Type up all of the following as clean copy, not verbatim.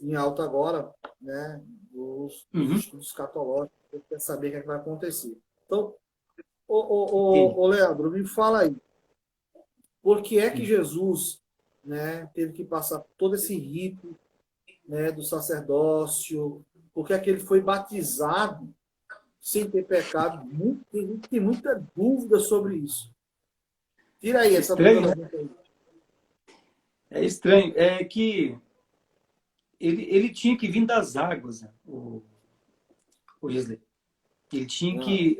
em alta agora, né, dos Uhum. estudos escatológicos, você quer saber o que, é que vai acontecer. Então, Sim. ô Leandro, me fala aí, por que é que Hum. Jesus, né, teve que passar todo esse rito, né, do sacerdócio? Por que é que ele foi batizado sem ter pecado? Tem gente que tem muita dúvida sobre isso. Tira aí essa dúvida Estranho, da né? gente aí. É estranho. É que ele tinha que vir das águas, né? O Gisley. Ele tinha Ah, que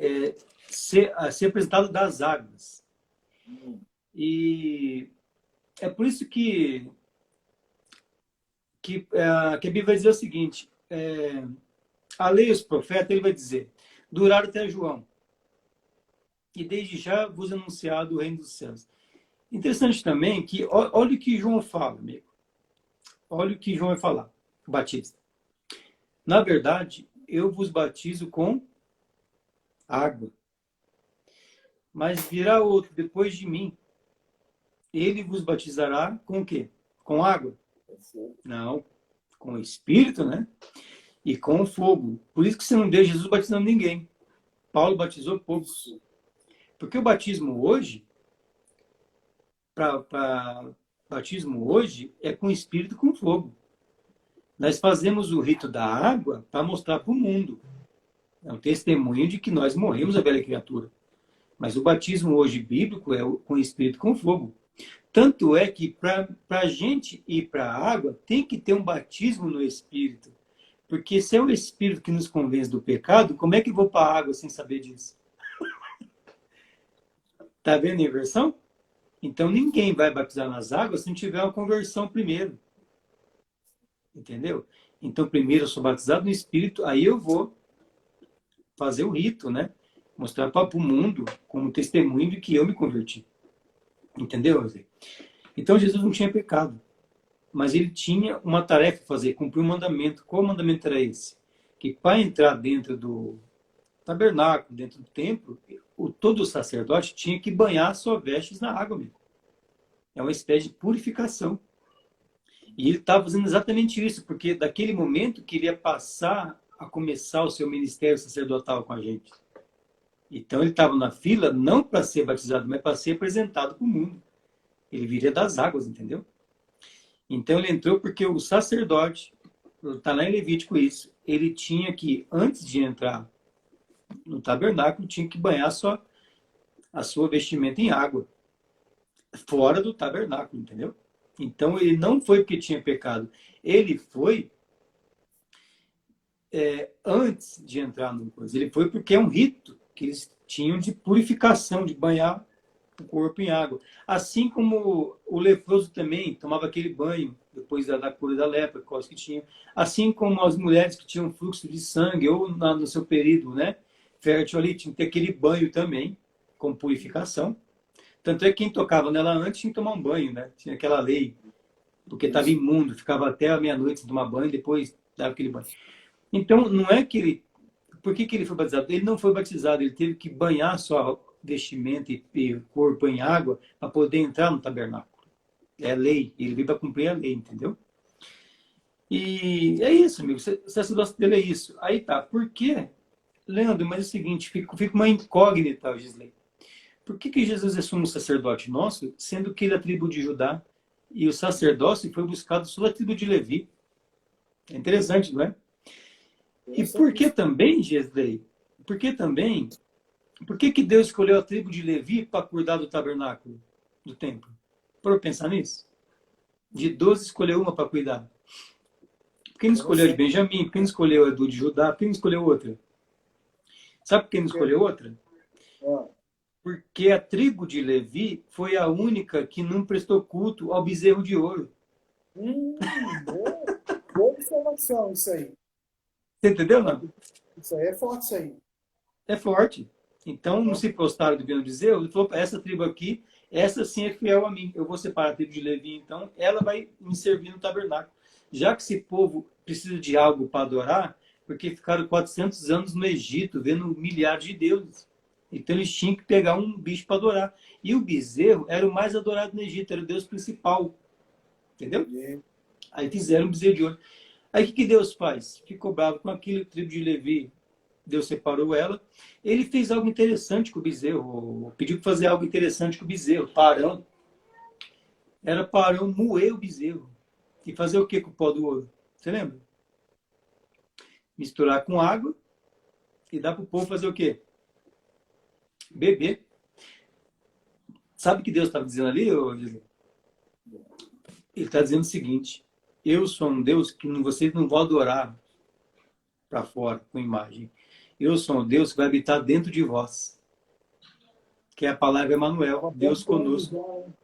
ser apresentado das águas. E é por isso que a Bíblia vai dizer o seguinte: a lei e os profetas, ele vai dizer, duraram até João, e desde já vos anunciado o reino dos céus. Interessante também que, olha o que João fala, amigo. Olha o que João vai falar, o Batista. Na verdade, eu vos batizo com água, mas virá outro depois de mim. Ele vos batizará com o quê? Com água? Não, com o Espírito, né? E com o fogo. Por isso que você não vê Jesus batizando ninguém. Paulo batizou poucos. isso. Porque o batismo hoje, para batismo hoje, é com Espírito e com fogo. Nós fazemos o rito da água para mostrar para o mundo. É um testemunho de que nós morremos a velha criatura. Mas o batismo hoje bíblico é com Espírito e com fogo. Tanto é que para a gente ir para a água, tem que ter um batismo no Espírito. Porque se é o Espírito que nos convence do pecado, como é que eu vou para a água sem saber disso? Está vendo a inversão? Então ninguém vai batizar nas águas se não tiver uma conversão primeiro. Entendeu? Então primeiro eu sou batizado no Espírito, aí eu vou fazer o rito, né? Mostrar para o mundo como testemunho de que eu me converti. Entendeu, José? Então Jesus não tinha pecado, mas ele tinha uma tarefa a fazer, cumprir um mandamento. Qual mandamento era esse? Que para entrar dentro do tabernáculo, dentro do templo, todo sacerdote tinha que banhar suas vestes na água, amigo. É uma espécie de purificação. E ele estava fazendo exatamente isso, porque daquele momento queria passar a começar o seu ministério sacerdotal com a gente. Então ele estava na fila não para ser batizado, mas para ser apresentado para o mundo. Ele viria das águas, entendeu? Então ele entrou porque o sacerdote, está lá em Levítico isso, ele tinha que, antes de entrar no tabernáculo, tinha que banhar a sua vestimenta em água, fora do tabernáculo, entendeu? Então ele não foi porque tinha pecado, ele foi antes de entrar no coisa, ele foi porque é um rito que eles tinham de purificação, de banhar o corpo em água. Assim como o leproso também tomava aquele banho depois da cura da lepra, que tinha. Assim como as mulheres que tinham fluxo de sangue, ou no seu período, né, fértil ali, tinha que ter aquele banho também, com purificação. Tanto é que quem tocava nela antes tinha que tomar um banho, né? Tinha aquela lei, porque estava Isso. imundo, ficava até a meia-noite sem tomar banho, depois dava aquele banho. Então, não é que ele. Por que ele foi batizado? Ele não foi batizado, ele teve que banhar sua vestimenta e corpo em água para poder entrar no tabernáculo. É lei, ele veio para cumprir a lei, entendeu? E é isso, amigo. O sacerdócio dele é isso. Aí tá, por quê? Leandro, mas é o seguinte, fica uma incógnita, Gisley. Por que Jesus é sumo sacerdote nosso, sendo que ele é da tribo de Judá e o sacerdócio foi buscado só da tribo de Levi? É interessante, não é? E por que Interessantíssimo. também, Gisley? Por que também Por que Deus escolheu a tribo de Levi para cuidar do tabernáculo, do templo? Para eu pensar nisso? De 12 escolheu uma para cuidar. Por que não escolheu a de Interessante. Benjamim? Por que não escolheu a do de Judá? Por que não escolheu outra? Sabe por que não Porque, escolheu outra? ah, Porque a tribo de Levi foi a única que não prestou culto ao bezerro de ouro. boa, boa informação isso aí. Você entendeu, não? Isso aí é forte, isso aí. É forte. Então, não Ó, se prostraram devendo bezerro. Ele falou para essa tribo aqui, essa sim é fiel a mim. Eu vou separar a tribo de Levi, então ela vai me servir no tabernáculo. Já que esse povo precisa de algo para adorar, porque ficaram 400 anos no Egito, vendo milhares de deuses. Então eles tinham que pegar um bicho para adorar. E o bezerro era o mais adorado no Egito, era o deus principal. Entendeu? entendi. Aí fizeram um bezerro de ouro. Aí o que Deus faz? Ficou bravo com aquilo, a tribo de Levi, Deus separou ela. Ele fez algo interessante com o bezerro, pediu para fazer algo interessante com o bezerro, Parão. Era Parão moer o bezerro. E fazer o que com o pó do ouro? Você lembra? Misturar com água e dar para o povo fazer o quê? Beber. Sabe o que Deus estava dizendo ali, Gisele? Ele está dizendo o seguinte: eu sou um Deus que vocês não vão adorar para fora, com imagem. Eu sou um Deus que vai habitar dentro de vós. Que é a palavra Emanuel, Deus conosco.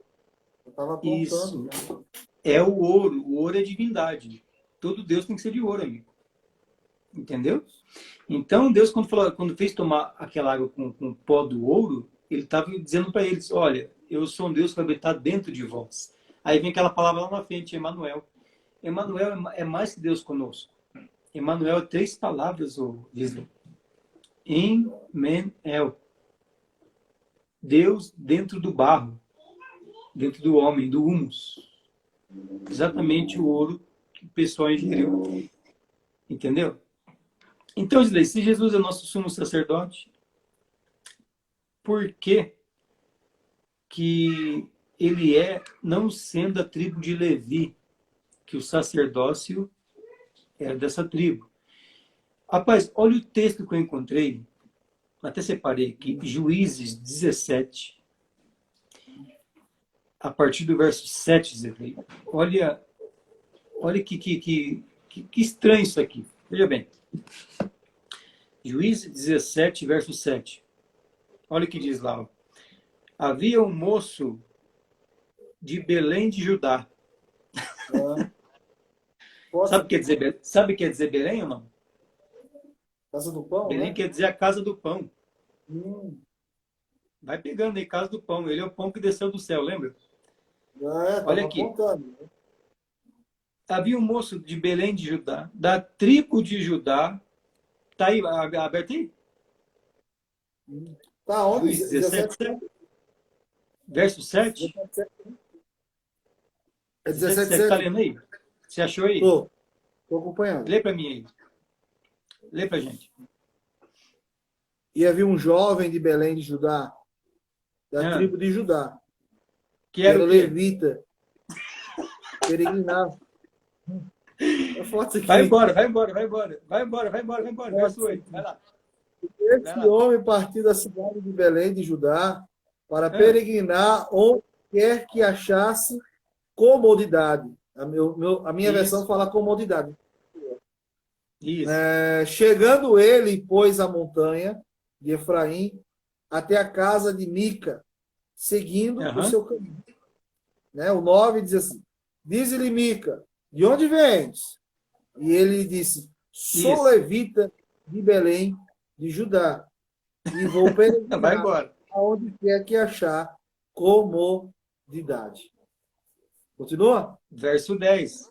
Eu estava apontando. Isso. É o ouro. O ouro é divindade. Todo Deus tem que ser de ouro, amigo. Entendeu? Então, Deus, quando fez tomar aquela água com pó do ouro, ele estava dizendo para eles: olha, eu sou um Deus que vai habitar dentro de vós. Aí vem aquela palavra lá na frente, Emanuel. Emanuel é mais que Deus conosco. Emanuel é 3 palavras, Gisele. Em-men-el. Deus dentro do barro, dentro do homem, do humus. Exatamente o ouro que o pessoal ingeriu. Entendeu? Então, Gisele, se Jesus é nosso sumo sacerdote, por que ele é, não sendo a tribo de Levi, que o sacerdócio é dessa tribo? Rapaz, olha o texto que eu encontrei, até separei aqui, Juízes 17, a partir do verso 7, Gisele. Olha que estranho isso aqui. Veja bem. Juízes 17, verso 7. Olha o que diz lá. Ó. Havia um moço de Belém de Judá. Sabe o que quer dizer Belém ou não? Casa do pão, Belém, né? quer dizer a casa do pão. Vai pegando aí, casa do pão. Ele é o pão que desceu do céu, lembra? Olha aqui. Apontando. Havia um moço de Belém de Judá, da tribo de Judá. Tá aí, aberto aí? Tá onde? Juízes 17, verso 7. É 17, 17, tá lendo aí? Você achou aí? Tô acompanhando. Lê para mim aí. Lê pra gente. E havia um jovem de Belém de Judá, da Ah. tribo de Judá, Que era o quê? levita, peregrinava. É forte isso aqui. Vai embora. Verso 8, vai lá. Esse homem partiu da cidade de Belém de Judá para peregrinar onde quer que achasse comodidade. A minha versão fala comodidade. Isso. Chegando ele, pôs a montanha de Efraim até a casa de Mica, seguindo o seu caminho. O 9 diz assim: diz-lhe Mica, de onde vens? E ele disse: sou levita de Belém de Judá e vou peregrinar Vai embora. aonde quer que achar comodidade. Continua? Verso 10.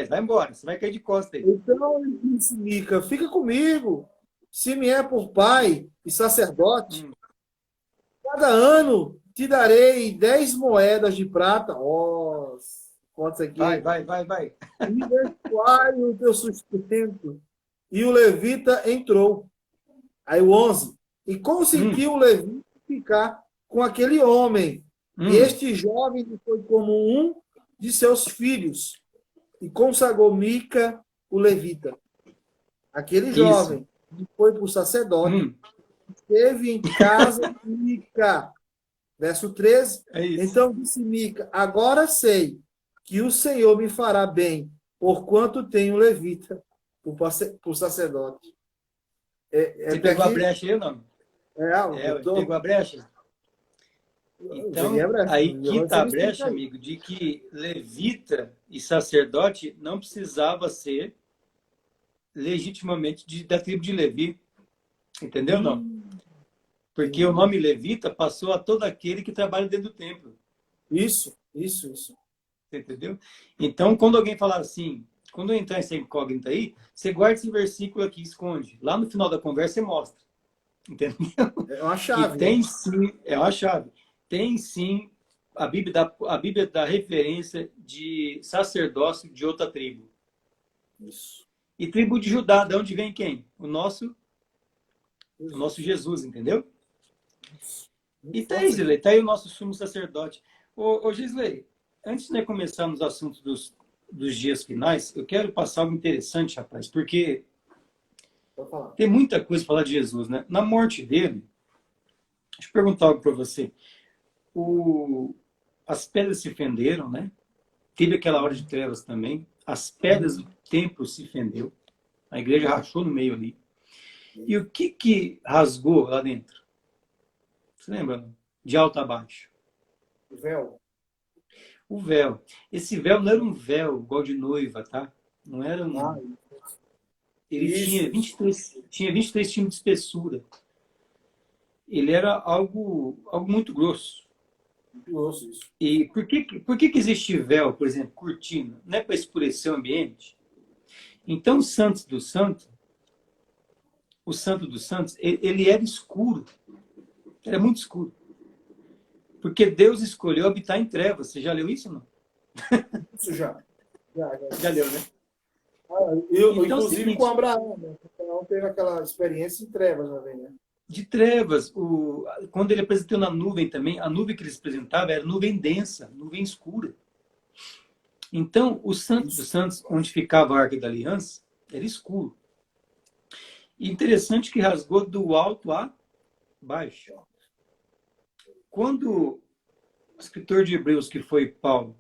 Vai embora. Você vai cair de costas aí. Então ele disse, Mica, fica comigo. Se me é por pai e sacerdote, cada ano te darei 10 moedas de prata. Conta aqui. Vai. E qual o teu sustento? E o levita entrou. Aí o 11. E conseguiu o levita ficar com aquele homem. E este jovem foi como um de seus filhos. E consagrou Mica, o levita. Aquele jovem que foi para o sacerdote, esteve em casa de Mica. Verso 13. Então disse Mica, agora sei que o Senhor me fará bem, porquanto tenho levita por sacerdote. Você pegou a brecha aí ou não? Pegou a brecha? Então, aí que está a brecha, amigo, de que levita e sacerdote não precisava ser legitimamente da tribo de Levi. Entendeu, não? Porque o nome levita passou a todo aquele que trabalha dentro do templo. Isso. Você entendeu? Então, quando alguém falar assim, quando eu entrar essa incógnita aí, você guarda esse versículo aqui, esconde. Lá no final da conversa você mostra. Entendeu? É uma chave. Tem sim, é uma chave. Tem sim, a Bíblia dá referência de sacerdócio de outra tribo. Isso. E tribo de Judá, de onde vem quem? O nosso Jesus, entendeu? Muito E tá aí, forte Gisley, aqui. tá aí o nosso sumo sacerdote. Ô Gisley, antes de começar nos assuntos dos dias finais, eu quero passar algo interessante, rapaz, porque Pode falar. tem muita coisa para falar de Jesus, né? Na morte dele, deixa eu perguntar algo para você. As pedras se fenderam, né? Teve aquela hora de trevas também. As pedras do templo se fendeu. A igreja rachou no meio ali. E o que rasgou lá dentro? Você lembra? De alto a baixo. O véu. O véu. Esse véu não era um véu igual de noiva, tá? Não era Ah, um... Ele isso. tinha 23 centímetros de espessura. Ele era algo muito grosso. Muito grosso isso. E por que existe véu, por exemplo, cortina? Não é para escurecer o ambiente? Então, o Santo dos Santos, ele era escuro. Era muito escuro. Porque Deus escolheu habitar em trevas. Você já leu isso ou não? Isso já. Já. Já leu, né? Então, é o Inclusive com seguinte, Abraão, né? Abraão teve aquela experiência em trevas também, né? de trevas, quando ele apresentou na nuvem também, a nuvem que ele apresentava era nuvem densa, nuvem escura. Então, o Santo dos Isso. Santos, onde ficava a Arca da Aliança, era escuro. E interessante que rasgou do alto a baixo. Quando o escritor de Hebreus, que foi Paulo,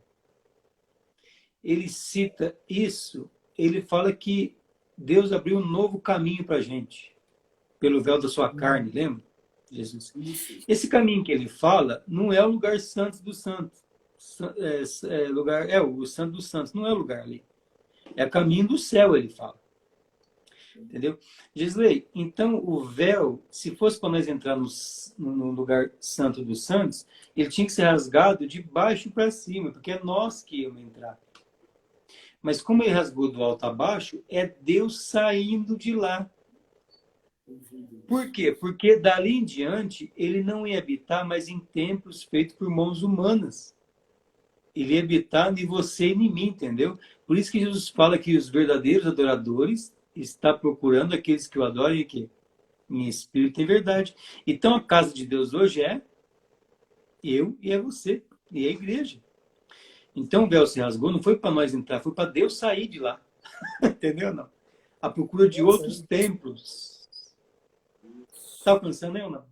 ele cita isso, ele fala que Deus abriu um novo caminho para a gente, pelo véu da sua carne, lembra? Jesus. Isso. Esse caminho que ele fala não é o lugar santo dos santos. O santo dos santos, não é o lugar ali. É o caminho do céu, ele fala. Entendeu? Gisley, então o véu, se fosse para nós entrar no lugar santo dos santos, ele tinha que ser rasgado de baixo para cima, porque é nós que íamos entrar. Mas como ele rasgou do alto a baixo, é Deus saindo de lá. Por quê? Porque dali em diante ele não ia habitar mais em templos feitos por mãos humanas. Ele ia habitar em você e em mim, entendeu? Por isso que Jesus fala que os verdadeiros adoradores está procurando aqueles que o adorem aqui, em espírito e em verdade. Então a casa de Deus hoje é eu e é você, e é a igreja. Então o véu se rasgou, não foi para nós entrar, foi para Deus sair de lá. Entendeu? Não. A procura de outros templos. Está pensando aí ou não?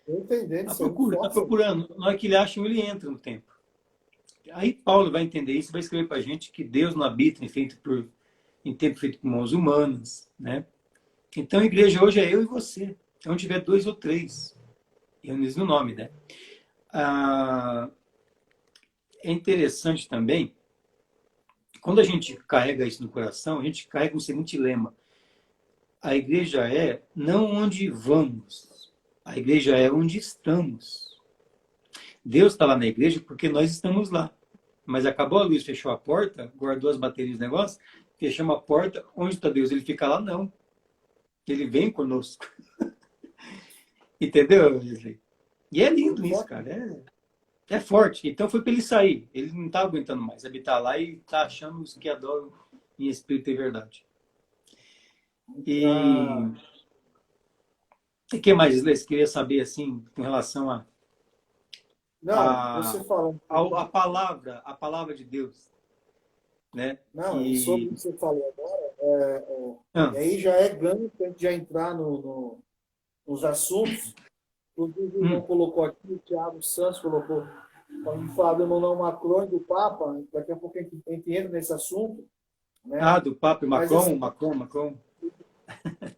Eu entendendo, A isso é muito procura, está forte. procurando. Na hora que ele acha, ele entra no templo. Aí Paulo vai entender isso, vai escrever para a gente que Deus não habita em tempo feito por mãos humanas, né? Então a igreja hoje é eu e você. Onde tiver 2 ou 3, reunidos no nome, né? É interessante também, quando a gente carrega isso no coração, a gente carrega um seguinte lema: a igreja é não onde vamos, a igreja é onde estamos. Deus está lá na igreja porque nós estamos lá. Mas acabou a luz, fechou a porta, guardou as baterias do negócio, fechamos a porta, onde está Deus? Ele fica lá? Não. Ele vem conosco. Entendeu, Wesley? E é lindo Muito isso, forte. cara. É forte. Então foi para ele sair. Ele não está aguentando mais habitar lá e está achando os que adoram em espírito e verdade. E Ah, o que mais, Wesley, você queria saber, assim, com relação não, a, você falou. a palavra de Deus, né? Não, é sobre o E que você falou agora, e ah, aí já é ganho para a gente já entrar nos assuntos. Inclusive, o irmão hum, colocou aqui, o Thiago Santos colocou, para me falar do Emmanuel Macron e do Papa, daqui a pouco a gente entra nesse assunto, né? do Papa Mas, assim, Macron.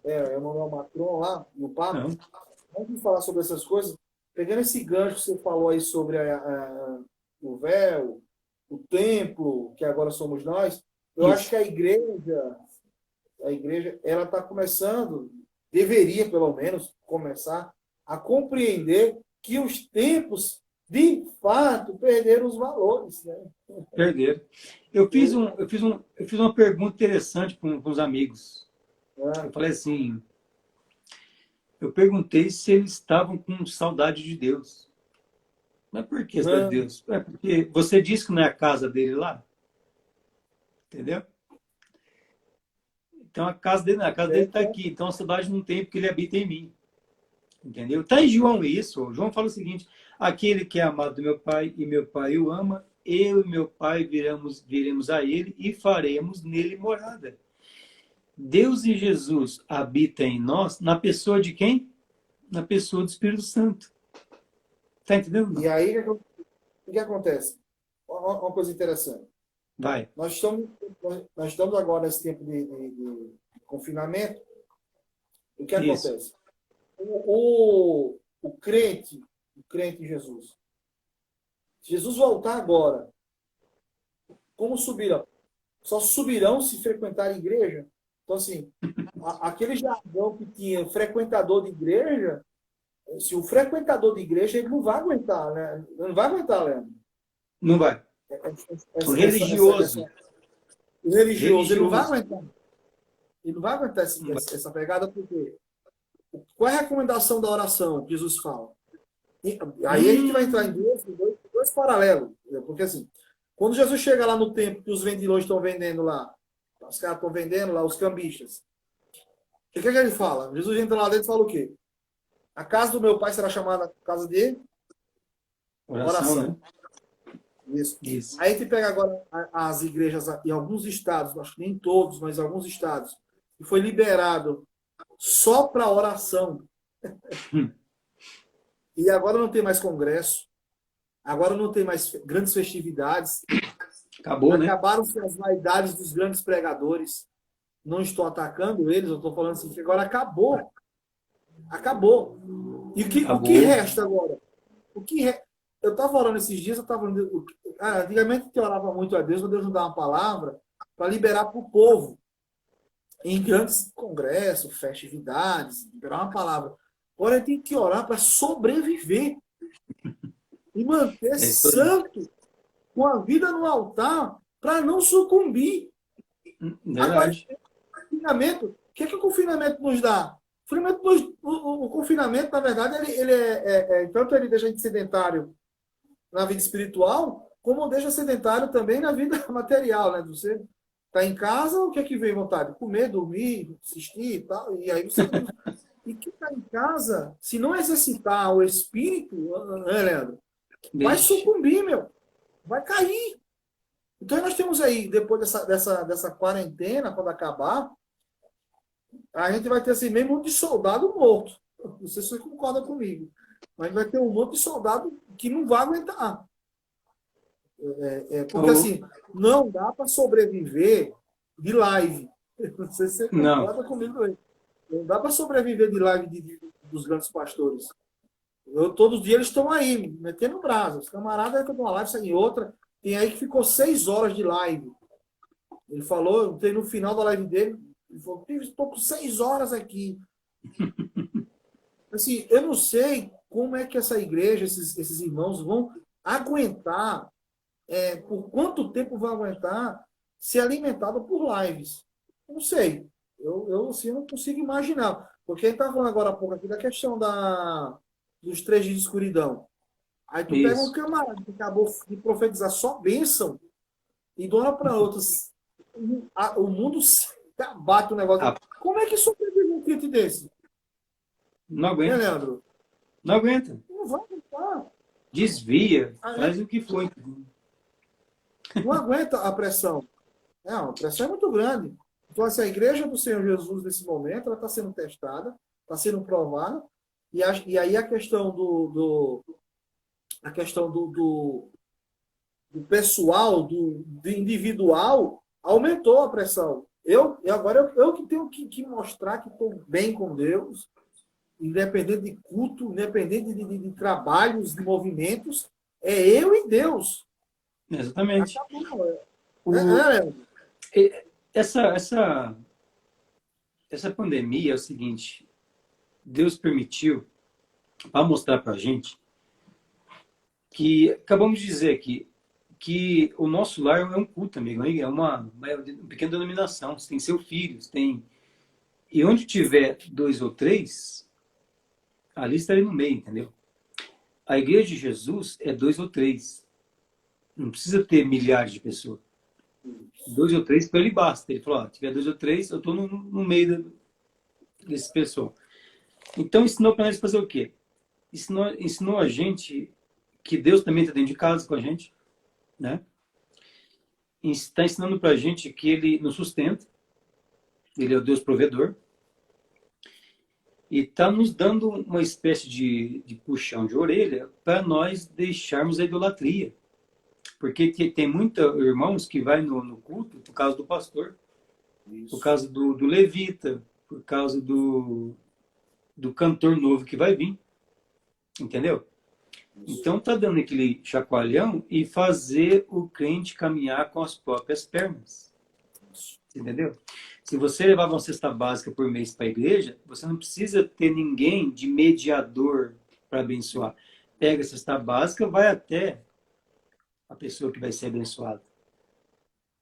o Emmanuel Macron lá, no Papa, Não, antes de falar sobre essas coisas, pegando esse gancho que você falou aí sobre o véu, o templo, que agora somos nós, eu acho que isso. a igreja, ela está começando, deveria pelo menos começar a compreender que os tempos, de fato, perderam os valores, né? Perderam. Eu fiz uma pergunta interessante para uns amigos. Eu É, falei assim, eu perguntei se eles estavam com saudade de Deus. Mas por que saudade de não, Deus? É porque você disse que não é a casa dele lá, entendeu? Então a casa dele está aqui. Então a saudade não tem porque ele habita em mim. Entendeu? Está em João isso. João fala o seguinte: aquele que é amado do meu Pai e meu Pai o ama, eu e meu Pai viremos a ele e faremos nele morada. Deus e Jesus habitam em nós na pessoa de quem? Na pessoa do Espírito Santo. Tá entendendo? E aí, o que acontece? Uma coisa interessante. Vai. Nós estamos agora nesse tempo de confinamento. O que Isso. acontece? O crente em Jesus. Se Jesus voltar agora, como subirão? Só subirão se frequentar a igreja? Então, assim, aquele jargão que tinha frequentador de igreja, se o frequentador de igreja, ele não vai aguentar, né? Não vai aguentar, Leandro. Não vai. O religioso. O religioso, ele não vai aguentar. Ele não vai aguentar essa pegada, porque qual é a recomendação da oração que Jesus fala? E aí a gente vai entrar em dois paralelos. Porque assim, quando Jesus chega lá no templo que os vendilhões estão vendendo lá, os caras estão vendendo lá, os cambistas, o que ele fala? Jesus entra lá dentro e fala o quê? A casa do meu pai será chamada casa de oração. Né? Isso. Aí a gente pega agora as igrejas em alguns estados, acho que nem todos, mas alguns estados, que foi liberado só para oração. E agora não tem mais congresso, agora não tem mais grandes festividades. Acabou, né? Acabaram-se as vaidades dos grandes pregadores. Não estou atacando eles, eu estou falando assim que agora acabou. Acabou. E o que resta agora? Eu estava orando esses dias, antigamente eu orava muito a Deus, para Deus nos dar uma palavra para liberar para o povo. Em grandes congressos, festividades, liberar uma palavra. Agora tem que orar para sobreviver. E manter santo, com a vida no altar, para não sucumbir. Verdade. Agora, confinamento, o que o confinamento nos dá? O confinamento, na verdade, tanto ele deixa a gente sedentário na vida espiritual, como deixa sedentário também na vida material, né? Você está em casa, o que é que vem vontade? Comer, dormir, assistir e tal. E aí você. E quem está em casa, se não exercitar o espírito, né, Leandro? Vai sucumbir, meu. Vai cair. Então nós temos aí, depois dessa quarentena, quando acabar, a gente vai ter assim, meio monte de soldado morto. Não sei se você concorda comigo. Mas vai ter um monte de soldado que não vai aguentar. Porque assim, não dá para sobreviver de live. Não sei se você concorda comigo aí. Não dá para sobreviver de live dos grandes pastores. Todos os dias eles estão aí, metendo brasa. Os camaradas entram numa live, saem em outra. Tem aí que ficou 6 horas de live. Ele falou, tem no final da live dele, ele falou, estou com 6 horas aqui. Assim, eu não sei como é que essa igreja, esses irmãos vão aguentar, por quanto tempo vão aguentar ser alimentado por lives. Eu não sei. Eu assim, não consigo imaginar. Porque a gente estava falando agora há pouco aqui da questão dos 3 dias de escuridão. Aí tu pega um camarada que acabou de profetizar só bênção e de uma hora para outra o mundo bate o negócio. Como é que sobrevive um crente desse? Não aguenta. Leandro? Não aguenta. Não vai aguentar. Desvia, faz o que foi. Não aguenta a pressão. A pressão é muito grande. Então, assim, a igreja do Senhor Jesus, nesse momento, ela está sendo testada, está sendo provada, e aí a questão do pessoal, do individual, aumentou a pressão. Agora eu que tenho que mostrar que estou bem com Deus, independente de culto, independente de trabalhos, de movimentos, é eu e Deus. Exatamente. Essa pandemia é o seguinte, Deus permitiu para mostrar para a gente que, acabamos de dizer aqui, que o nosso lar é um culto, amigo, é uma pequena denominação, você tem seu filho, e onde tiver 2 ou 3, ali estarei no meio, entendeu? A igreja de Jesus é 2 ou 3, não precisa ter milhares de pessoas. 2 ou 3 para ele basta. Ele falou, ó, tiver 2 ou 3, eu estou no meio desse pessoal. Então ensinou para nós fazer o quê? Ensinou a gente que Deus também está dentro de casa com a gente, né? Está ensinando para a gente que Ele nos sustenta, Ele é o Deus provedor, e está nos dando uma espécie de puxão de orelha para nós deixarmos a idolatria. Porque tem muitos irmãos que vai no culto por causa do pastor, por causa do levita, por causa do cantor novo que vai vir. Entendeu? Então tá dando aquele chacoalhão e fazer o crente caminhar com as próprias pernas. Entendeu? Se você levar uma cesta básica por mês para a igreja, você não precisa ter ninguém de mediador para abençoar. Pega a cesta básica, vai até a pessoa que vai ser abençoada.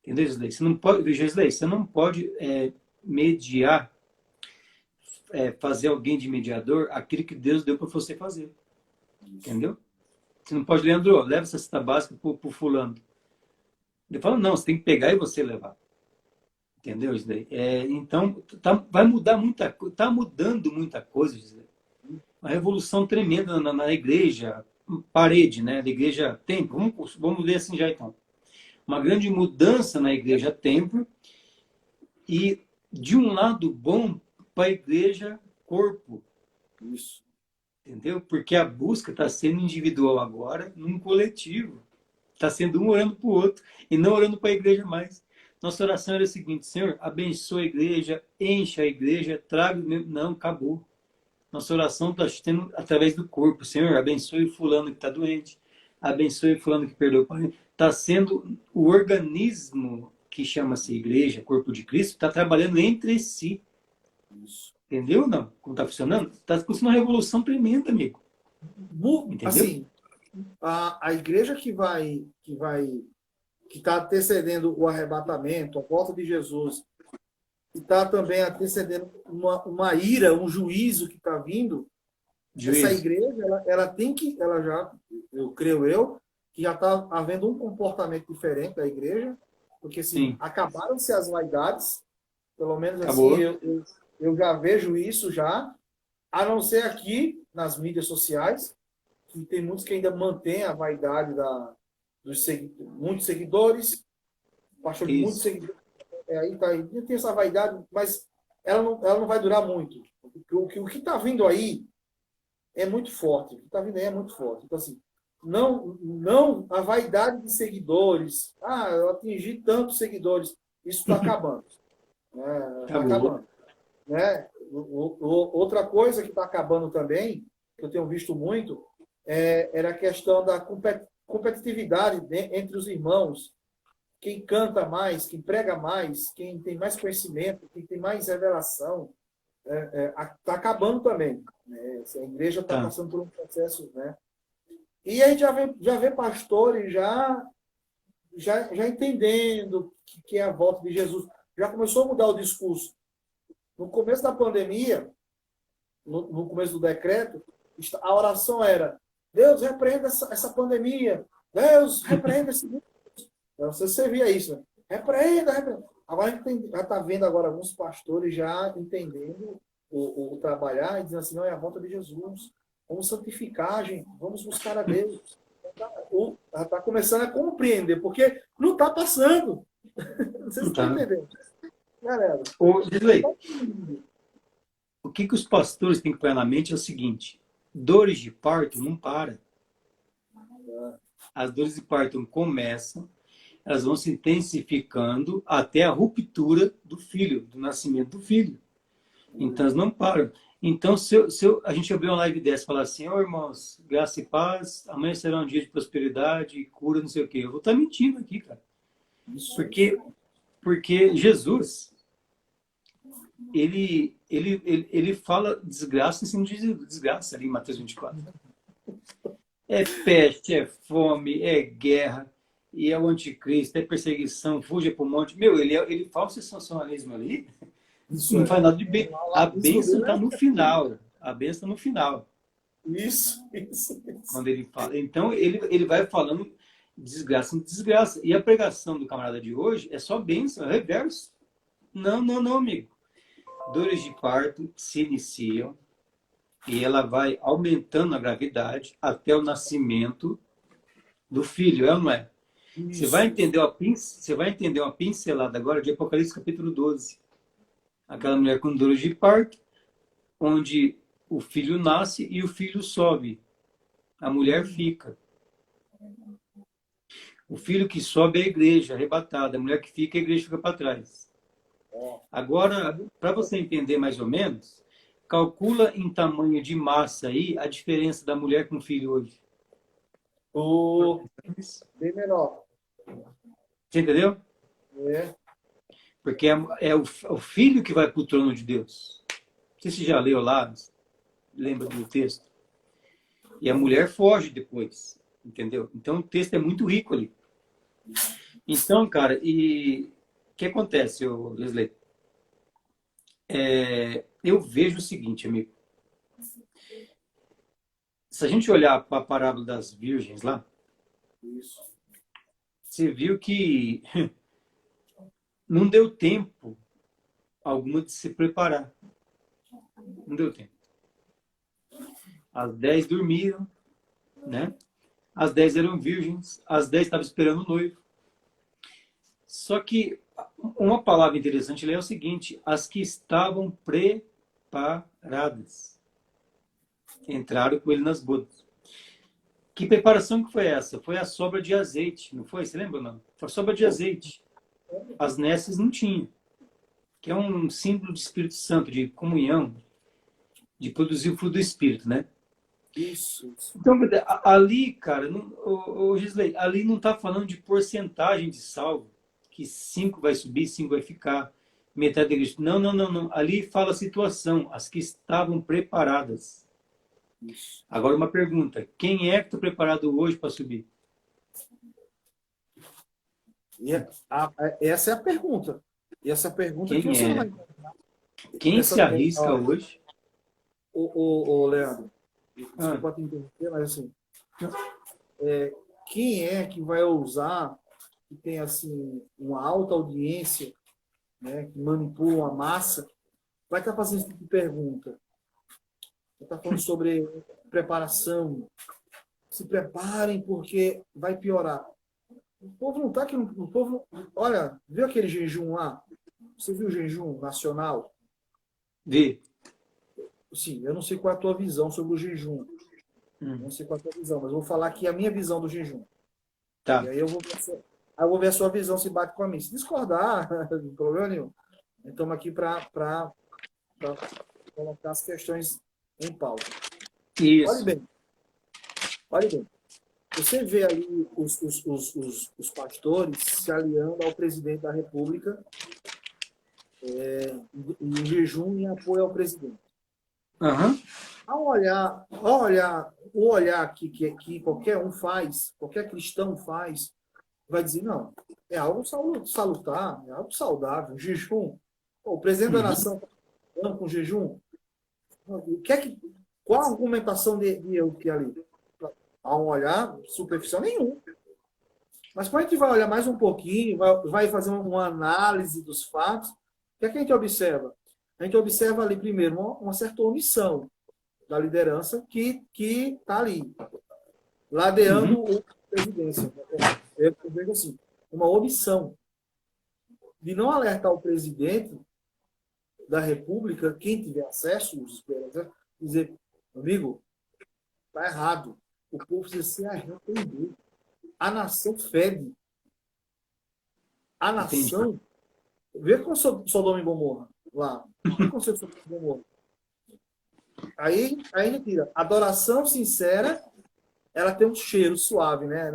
Entendeu, Gisley? Você não pode, Gisley, você não pode mediar, fazer alguém de mediador aquilo que Deus deu para você fazer. Entendeu? Você não pode, Leandro, leva essa cesta básica para o fulano. Ele fala, não, você tem que pegar e você levar. Entendeu, Gisley? Então, vai mudar muita coisa, está mudando muita coisa, Gisley. Uma revolução tremenda na igreja, parede, né? Da igreja templo. Vamos ver assim já então. Uma grande mudança na igreja templo e de um lado bom para a igreja corpo. Isso. Entendeu? Porque a busca está sendo individual agora, num coletivo. Está sendo um orando para o outro e não orando para a igreja mais. Nossa oração era a seguinte: Senhor, abençoa a igreja, encha a igreja, traga... Não, acabou. Nossa oração está sendo através do corpo. Senhor, abençoe o fulano que está doente. Abençoe o fulano que perdeu o pai. Está sendo o organismo que chama-se igreja, corpo de Cristo, está trabalhando entre si. Isso. Entendeu ou não? Como está funcionando? Está acontecendo uma revolução tremenda, amigo. Entendeu? Assim, a igreja que está antecedendo o arrebatamento, a volta de Jesus, e está também antecedendo uma ira, um juízo que está vindo, essa igreja, ela tem que, ela já, eu creio que já está havendo um comportamento diferente da igreja, porque assim, acabaram-se as vaidades, pelo menos Acabou. assim, eu já vejo isso já, a não ser aqui nas mídias sociais, que tem muitos que ainda mantêm a vaidade dos muitos seguidores, pastor de muitos seguidores, aí tem essa vaidade, mas ela não vai durar muito. O que está vindo aí é muito forte. O que está vindo aí é muito forte. Então, assim, não a vaidade de seguidores. Eu atingi tantos seguidores. Isso está acabando. Está acabando. Né? Outra coisa que está acabando também, que eu tenho visto muito, era a questão da competitividade entre os irmãos. Quem canta mais, quem prega mais, quem tem mais conhecimento, quem tem mais revelação, está acabando também. Né? A igreja está passando por um processo. Né? E a gente já vê pastores já entendendo que é a volta de Jesus. Já começou a mudar o discurso. No começo da pandemia, no começo do decreto, a oração era: Deus, repreenda essa pandemia. Deus, repreenda esse vírus. Você via isso, né? Repreenda. Agora a gente já está vendo agora alguns pastores já entendendo o trabalhar e dizendo assim: não, é a volta de Jesus. Vamos santificar, gente. Vamos buscar a Deus. Já está começando a compreender, porque não está passando. Não sei se estão entendendo. Galera, Gisley, o que os pastores têm que pôr na mente é o seguinte: dores de parto não param. As dores de parto começam, elas vão se intensificando até a ruptura do filho, do nascimento do filho. Então, elas não param. Então, se a gente abrir uma live dessa e falar assim: irmãos, graça e paz, amanhã será um dia de prosperidade, cura, não sei o quê. Eu vou estar mentindo aqui, cara. Porque Jesus, ele fala desgraça em cima de desgraça ali em Mateus 24. É peste, é fome, é guerra, e é o anticristo, é perseguição, fuja para o monte. Ele fala o sensacionalismo ali, não faz nada de bem. A bênção está no final. A bênção está no final. Isso. Quando ele fala. Então, ele vai falando, Desgraça em desgraça. E a pregação do camarada de hoje é só bênção, é reverso. Não, não, não, amigo. Dores de parto se iniciam e ela vai aumentando a gravidade até o nascimento do filho, é ou não é? Você vai Isso. entender você vai entender uma pincelada agora de Apocalipse capítulo 12. Aquela mulher com dores de parto, onde o filho nasce e o filho sobe. A mulher fica. O filho que sobe é a igreja, arrebatada. A mulher que fica, a igreja fica para trás. Agora, para você entender mais ou menos, calcula em tamanho de massa aí a diferença da mulher com o filho hoje. Bem menor. Você entendeu? É. Porque é o filho que vai para o trono de Deus. Não sei se você já leu lá, lembra do texto. E a mulher foge depois, entendeu? Então o texto é muito rico ali. Então, cara, e o que acontece, Wesley? Eu vejo o seguinte, amigo. Se a gente olhar para a parábola das virgens lá, Isso. você viu que não deu tempo alguma de se preparar. Não deu tempo. As 10 dormiram, né? As 10 eram virgens, as 10 estavam esperando o noivo. Só que uma palavra interessante é o seguinte: as que estavam preparadas entraram com ele nas bodas. Que preparação que foi essa? Foi a sobra de azeite, não foi? Você lembra ou não? Foi a sobra de azeite. As nesses não tinham. Que é um símbolo de Espírito Santo, de comunhão, de produzir o fruto do Espírito, né? Isso. Então, ali, cara, o Gisley, ali não está falando de porcentagem de salvo, que 5 vai subir, 5 vai ficar, metade da igreja. Não, não, não, não. Ali fala a situação, as que estavam preparadas. Isso. Agora uma pergunta, quem é que está preparado hoje para subir? Essa é a pergunta. E essa pergunta que Quem você não vai é? encontrar. Quem se arrisca Ó, hoje? Leandro, Ah, desculpa te interromper, mas assim, quem é que vai ousar, que tem assim, uma alta audiência, né, que manipula a massa, vai estar fazendo esse tipo de pergunta? Vai estar falando sobre preparação. Se preparem porque vai piorar. O povo não está aqui. O povo, olha, viu aquele jejum lá? Você viu o jejum nacional? vê. Sim, eu não sei qual é a tua visão sobre o jejum. Não sei qual é a tua visão, mas eu vou falar aqui a minha visão do jejum. E Tá. aí eu vou ver a sua visão se bate com a minha. Se discordar, não tem problema nenhum. Estamos aqui para colocar as questões em pauta. Olhe Isso. bem, olhe bem. Você vê ali os pastores se aliando ao presidente da República em jejum em apoio ao presidente. Aham. Ao olhar, o olhar que qualquer um faz, qualquer cristão faz, vai dizer, não, é algo salutar, é algo saudável, jejum. Pô, o presidente da nação está com jejum. Qual a argumentação de eu que ali? A um olhar superficial nenhum. Mas quando a gente vai olhar mais um pouquinho, vai fazer uma análise dos fatos, o que é que a gente observa? A gente observa ali, primeiro, uma certa omissão da liderança que está ali, ladeando Uhum. a presidência. Eu vejo assim, uma omissão de não alertar o presidente da República, quem tiver acesso, os esperanças, dizer, amigo, está errado. O povo precisa se arrepender. A nação fede. A Entendi. nação. Vê com Sodoma e Gomorra lá. Vê com Sodoma e Gomorra. Aí tira. Adoração sincera, ela tem um cheiro suave, né?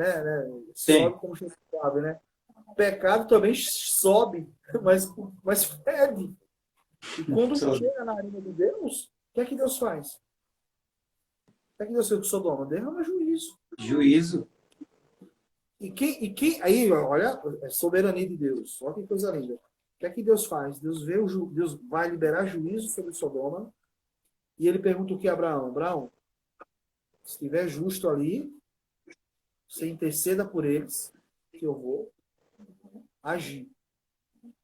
Tem. Sobe como cheiro suave, né? O pecado também sobe, mas fede. E quando Só chega na arena de Deus, o que é que Deus faz? O que é que Deus fez com Sodoma? Derrama juízo. juízo. Aí, olha, é soberania de Deus. Olha que coisa linda. O que é que Deus faz? Deus vai liberar juízo sobre Sodoma. E ele pergunta o que a Abraão? Abraão, se estiver justo ali, você interceda por eles, que eu vou agir.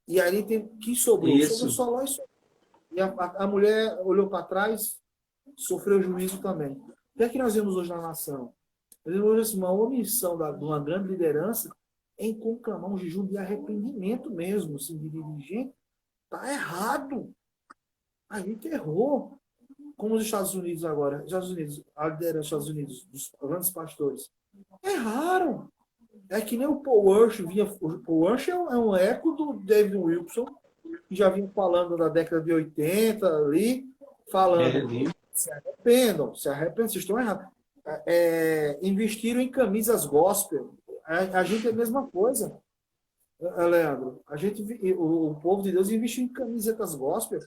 E aí tem que sobrou? Sobrou Isso. só Ló e só. E a mulher olhou para trás, sofreu juízo também. O que é que nós vemos hoje na nação? Nós vemos hoje uma omissão de uma grande liderança em conclamar um jejum de arrependimento mesmo, assim, de dirigente. Está errado. A gente errou. Como os Estados Unidos agora, Estados Unidos, a liderança dos Estados Unidos, dos grandes pastores, erraram. É que nem o Paul Walsh vinha. O Paul Walsh é um eco do David Wilson, que já vinha falando da década de 80 ali, falando, se arrependam, vocês estão errados. Investiram em camisas gospel. A gente é a mesma coisa, Leandro. O povo de Deus investiu em camisetas gospel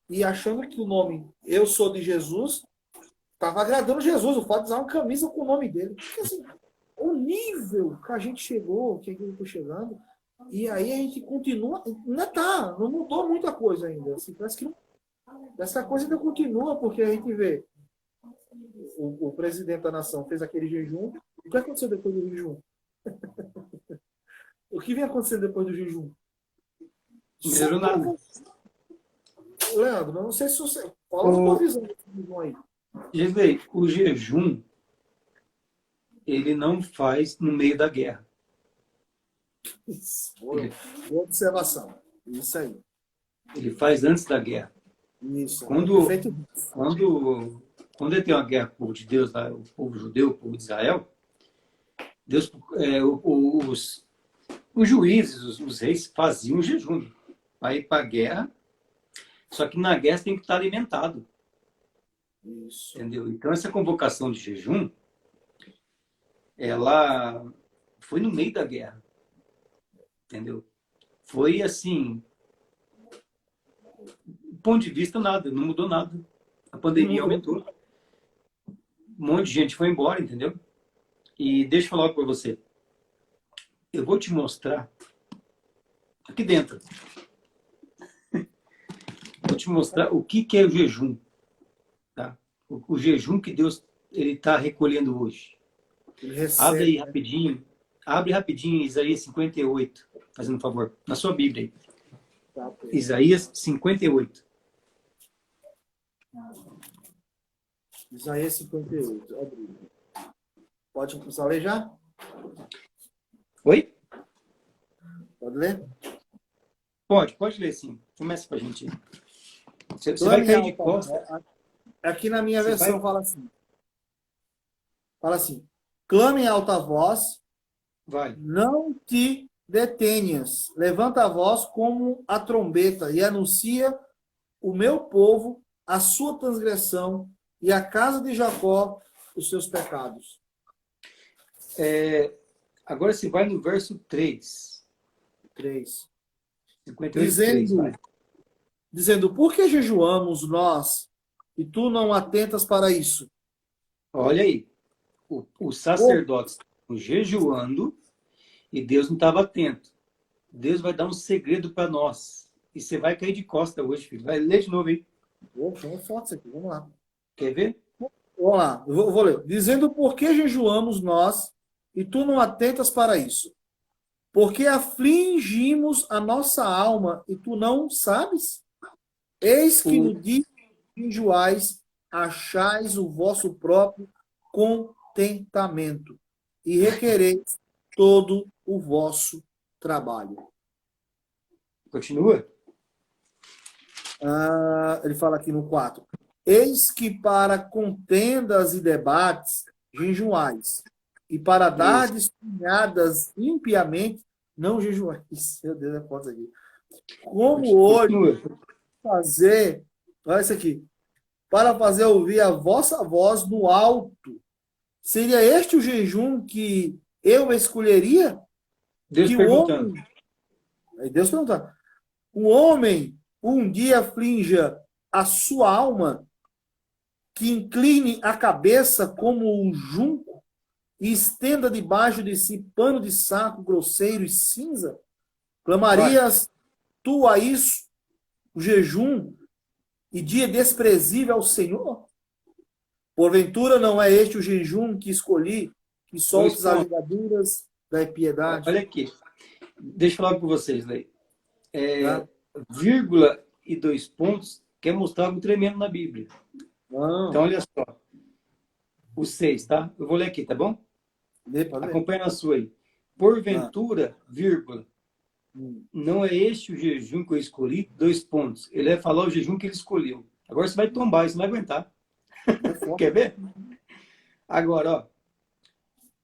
e achando que o nome Eu Sou de Jesus estava agradando Jesus, o fato de usar uma camisa com o nome dele. Porque, assim, o nível que a gente chegou, que a gente está chegando, e aí a gente continua, não mudou muita coisa ainda. Assim, parece que essa coisa ainda continua, porque a gente vê o presidente da nação fez aquele jejum. O que aconteceu depois do jejum? O que vem acontecendo depois do jejum? Não nada. Leandro, não sei se você. Fala a tua visão desse jejum aí. Gisele, o jejum, ele não faz no meio da guerra. Isso, boa observação. Isso aí. Ele faz antes da guerra. Isso. Quando tem uma guerra com o povo de Deus, o povo judeu, o povo de Israel, Deus, os juízes, os reis faziam o jejum. Vai para a guerra, só que na guerra você tem que estar alimentado. Isso. Entendeu? Então essa convocação de jejum, ela foi no meio da guerra. Entendeu? Foi assim, do ponto de vista nada, não mudou nada. A pandemia aumentou. Um monte de gente foi embora, entendeu? E deixa eu falar algo para você. Eu vou te mostrar aqui dentro. Vou te mostrar o que é o jejum. Tá? O jejum que Deus está recolhendo hoje. Abre aí rapidinho. Abre rapidinho Isaías 58, fazendo um favor. Na sua Bíblia aí. Tá, Isaías 58. Isaías 58. Abriu. Pode começar a ler já? Oi? Pode ler? Pode ler sim. Começa pra gente. Você vai cair de costas. Aqui na minha versão fala assim. Fala assim. Clame em alta voz. Vai. Não te detenhas. Levanta a voz como a trombeta e anuncia o meu povo a sua transgressão e a casa de Jacó os seus pecados. Agora você vai no verso 3. 3. 58, 3, dizendo, por que jejuamos nós e tu não atentas para isso? Olha aí. Os sacerdotes estavam jejuando e Deus não estava atento. Deus vai dar um segredo para nós. E você vai cair de costa hoje, filho. Vai ler de novo aí. Vamos foto isso aqui, vamos lá. Quer ver? Vamos lá, eu vou ler. Dizendo, por que jejuamos nós e tu não atentas para isso? Porque afligimos a nossa alma e tu não sabes? Eis que no dia que jejuais, achais o vosso próprio contentamento e requereis todo o vosso trabalho. Continua. Ele fala aqui no 4. Eis que para contendas e debates jejuais, e para dardes cunhadas impiamente, não jejuais. Meu Deus, é foda aqui. Como hoje fazer, olha isso aqui, para fazer ouvir a vossa voz no alto. Seria este o jejum que eu escolheria? Deus que perguntando. Deus perguntando. O homem um dia aflinja a sua alma, que incline a cabeça como um junco e estenda debaixo de si pano de saco grosseiro e cinza? Clamarias tu a isso, o jejum e dia desprezível ao Senhor? Porventura não é este o jejum que escolhi, Que soltes as pontos. ligaduras da impiedade. Olha aqui. Deixa eu falar com vocês, Lei. Tá? Vírgula e 2 pontos quer mostrar algo tremendo na Bíblia. Então, Não. olha só. O 6, tá? Eu vou ler aqui, tá bom? Lê para ler. Acompanha na sua aí. Tá. Porventura, vírgula, Hum. não é este o jejum que eu escolhi? 2 pontos. Ele vai falar o jejum que ele escolheu. Agora você vai tombar, você não vai aguentar. É forte. Quer ver? Agora, ó.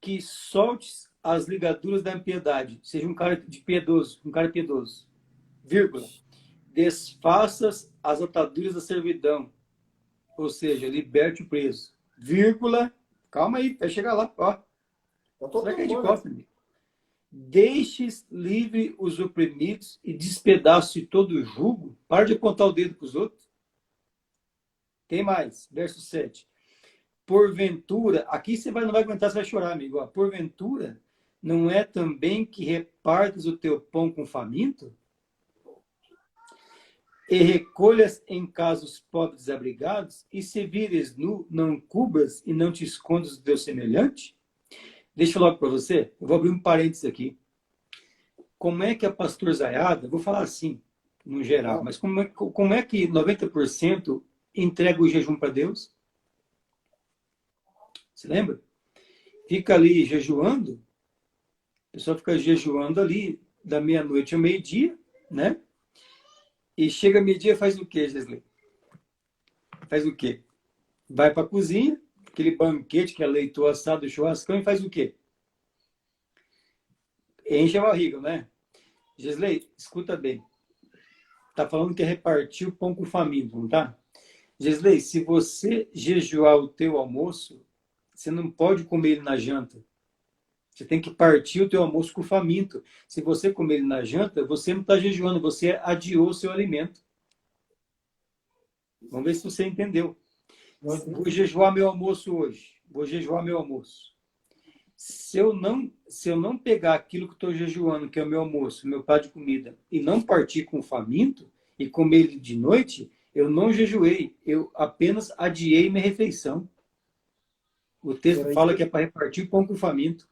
Que soltes as ligaduras da impiedade. Seja um cara de piedoso, um cara piedoso. Vírgula. Desfaças as ataduras da servidão. Ou seja, liberte o preso. Vírgula. Calma aí, vai chegar lá. Ó. Eu tô Será que é de tomando. costa, amigo? Deixes livre os oprimidos e despedace todo o jugo. Para de apontar o dedo para os outros. Tem mais. Verso 7. Porventura, aqui você não vai aguentar, você vai chorar, amigo. Ó, porventura, não é também que repartas o teu pão com faminto? E recolhas em casa os pobres desabrigados? E se vires nu, não cubras e não te escondas do teu semelhante? Deixa eu falar para você, eu vou abrir um parênteses aqui. Como é que a pastor Zaiada, vou falar assim, no geral, mas como é que 90% entrega o jejum para Deus? Você lembra? Fica ali jejuando, o pessoal fica jejuando ali da meia-noite ao meio-dia, né? E chega meio-dia faz o quê, Gisele? Faz o quê? Vai para a cozinha, aquele banquete que é leite assado, churrascão, e faz o quê? Enche a barriga, né? Gisele, escuta bem. Tá falando que é repartir o pão com faminto, não tá? Gisele, se você jejuar o teu almoço, você não pode comer ele na janta. Você tem que partir o teu almoço com faminto. Se você comer ele na janta, você não está jejuando, você adiou o seu alimento. Vamos ver se você entendeu. Vou jejuar meu almoço hoje. Vou jejuar meu almoço. Se eu não pegar aquilo que estou jejuando, que é o meu almoço, meu prato de comida, e não partir com faminto, e comer ele de noite, eu não jejuei. Eu apenas adiei minha refeição. O texto fala que é para repartir o pão com faminto.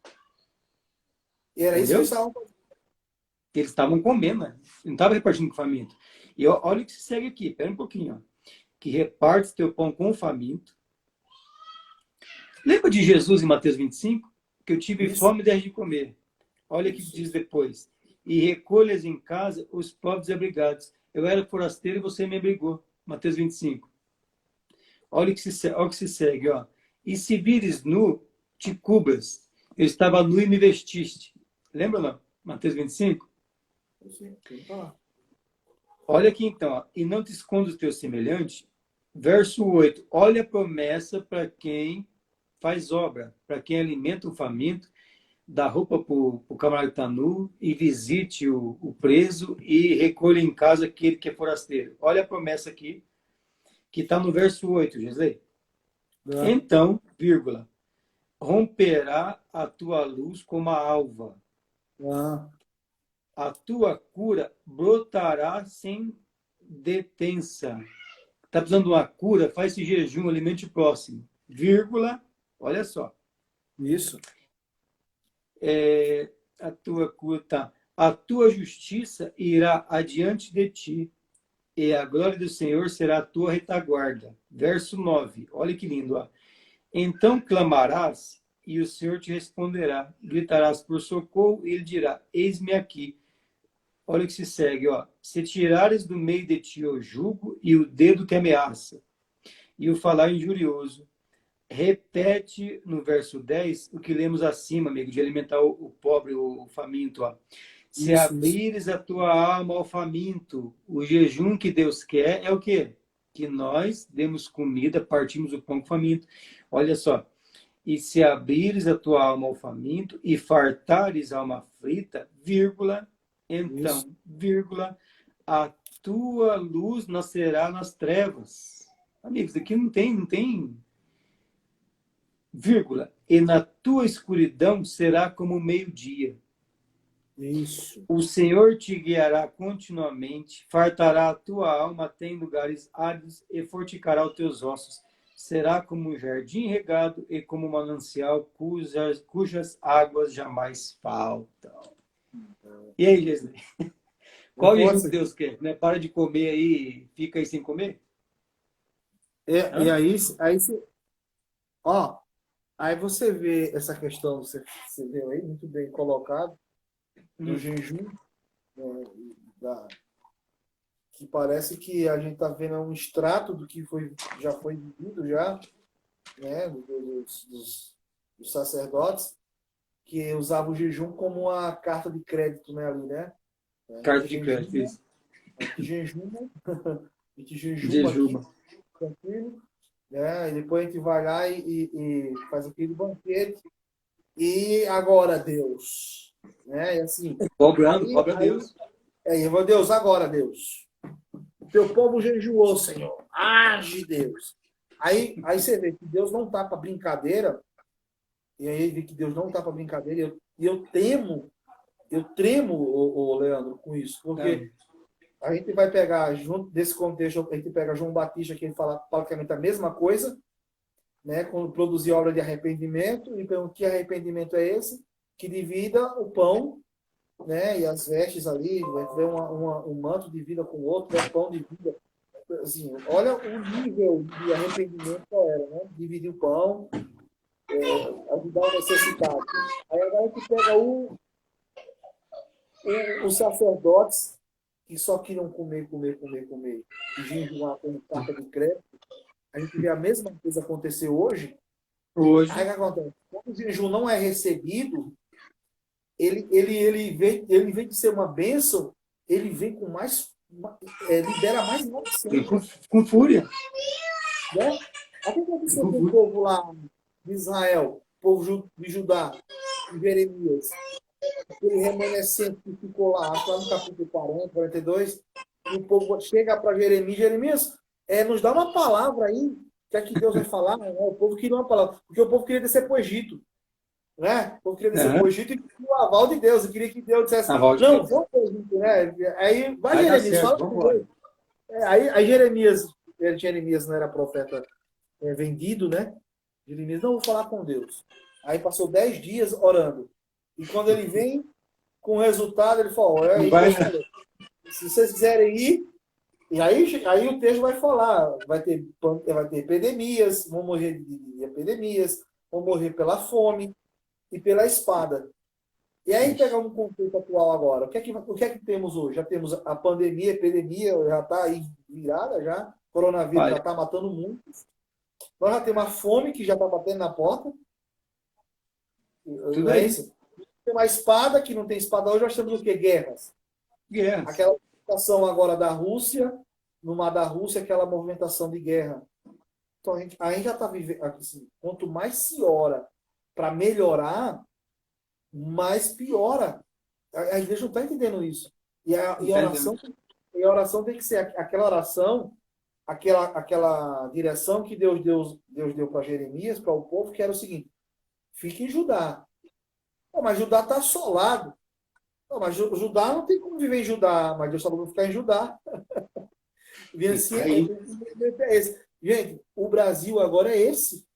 Era isso que eles estavam fazendo. Eles estavam comendo, né? Não estavam repartindo com faminto. E olha o que se segue aqui, espera um pouquinho. Ó. Que repartes teu pão com faminto. Lembra de Jesus em Mateus 25? Que eu tive fome e deixei de comer. Olha o que diz depois. E recolhas em casa os pobres e abrigados. Eu era forasteiro e você me abrigou. Mateus 25. Olha o que se segue. Ó. E se vires nu, te cubras. Eu estava nu e me vestiste. Lembra lá? Mateus 25? Olha aqui então, ó. E não te escondas o teu semelhante. Verso 8. Olha a promessa para quem faz obra, para quem alimenta o faminto, dá roupa para o camarada que está nu e visite o preso e recolha em casa aquele que é forasteiro. Olha a promessa aqui, que está no verso 8, Gisele. Então, vírgula, romperá a tua luz como a alva. A tua cura brotará sem detença. Está precisando de uma cura? Faz esse jejum, alimente o próximo. Vírgula, olha só. Isso. A tua cura, tá. A tua justiça irá adiante de ti, e a glória do Senhor será a tua retaguarda. Verso 9. Olha que lindo, ó. Então clamarás, e o Senhor te responderá. Gritarás por socorro, e ele dirá: eis-me aqui. Olha o que se segue, ó. Se tirares do meio de ti o jugo e o dedo que ameaça, e o falar injurioso, repete no verso 10 o que lemos acima, amigo, de alimentar o pobre, o faminto. Ó. Se abrires a tua alma ao faminto, o jejum que Deus quer é o quê? Que nós demos comida, partimos o pão com faminto. Olha só. E se abrires a tua alma ao faminto e fartares a alma aflita, vírgula, então, vírgula, a tua luz nascerá nas trevas. Amigos, aqui não tem, vírgula, e na tua escuridão será como o meio-dia. Isso. O Senhor te guiará continuamente, fartará a tua alma até em lugares áridos e fortificará os teus ossos. será como um jardim regado e como um manancial cujas águas jamais faltam. E aí, Gisele? Qual o Então, jejum que assim, Deus quer? Né? Para de comer aí, fica aí sem comer? e Hã? aí, ó, aí você vê essa questão, você vê aí, muito bem colocado, do Hum. jejum, né, da, que parece que a gente está vendo um extrato do que já foi vivido já, né, dos sacerdotes, que usavam o jejum como uma carta de crédito, né, ali, né? A Carta gente de crédito, jejuma, isso. a gente jejuma, a gente jejuma aqui, Jejuma. tranquilo, né? E depois a gente vai lá e faz aquele banquete. E agora, Deus, né? E assim, Cobrando, cobra Deus. eu vou, Deus, agora, Deus. O teu povo jejuou, Senhor. Age, Deus. Aí você vê que Deus não tá para brincadeira, e aí vê que Deus não tá para brincadeira, eu tremo, Leandro, com isso, Ah, porque a gente vai pegar, junto desse contexto, a gente pega João Batista, que ele fala praticamente a mesma coisa, né? Quando produzir obra de arrependimento, e pergunta que arrependimento é esse? Que divida o pão, né? E as vestes ali, vai ter um manto de vida com o outro, né? Pão de vida. Assim, olha o nível de arrependimento qual era, né? Dividir o pão, ajudar o necessitado. Aí agora a gente pega os sacerdotes que só queriam comer, comer, comer, comer, e jejuar como carta de crédito. A gente vê a mesma coisa acontecer hoje. Aí o hoje, que acontece? Quando o jejum não é recebido, ele vem de ser uma bênção, ele vem com mais, libera mais vem maldição, com fúria. né? O que Vem aconteceu com com o fúria. povo lá de Israel, o povo de Judá, em Jeremias? Aquele remanescente que ficou lá, acho que lá no capítulo 40, 42, e o povo chega para Jeremias, Jeremias, nos dá uma palavra aí, que é que Deus vai falar, né? O povo queria uma palavra, porque o povo queria descer para o Egito, né? O povo queria descer para o Aham. Egito e queria o aval de Deus, e queria que Deus dissesse, Aval de não, Deus. vamos para o Egito, né? Aí vai Vai dar Jeremias, certo, fala vamos com embora. Deus. Aí Jeremias não era profeta vendido, né? Jeremias, não vou falar com Deus. Aí passou 10 dias orando. E quando ele vem com o resultado, ele falou, olha Não aí, vai, Deus né? falou, se vocês quiserem ir, e aí o texto vai falar, vai ter epidemias, vão morrer de epidemias, vão morrer pela fome e pela espada. E aí pegar Isso. um contexto atual agora, o que é que temos hoje? Já temos a pandemia, a epidemia, já está aí virada já, o coronavírus já Olha, está matando muito. Nós já temos uma fome que já está batendo na porta, tudo não é aí. isso? Tem uma espada, que não tem espada hoje, nós temos o quê? Guerras. Guerras. Aquela situação agora da Rússia, no mar da Rússia, aquela movimentação de guerra. Então a gente já está vivendo, assim, quanto mais se ora para melhorar, mais piora. A igreja não está entendendo isso. E a, e a Entendeu? oração, e a oração tem que ser aquela oração, aquela direção que Deus deu para Jeremias, para o povo, que era o seguinte: fique em Judá. Pô, mas Judá está assolado. Pô, mas Judá não tem como viver em Judá, mas Deus falou para ficar em Judá. Fica Vencer, aí. é esse. Gente, o Brasil agora é esse.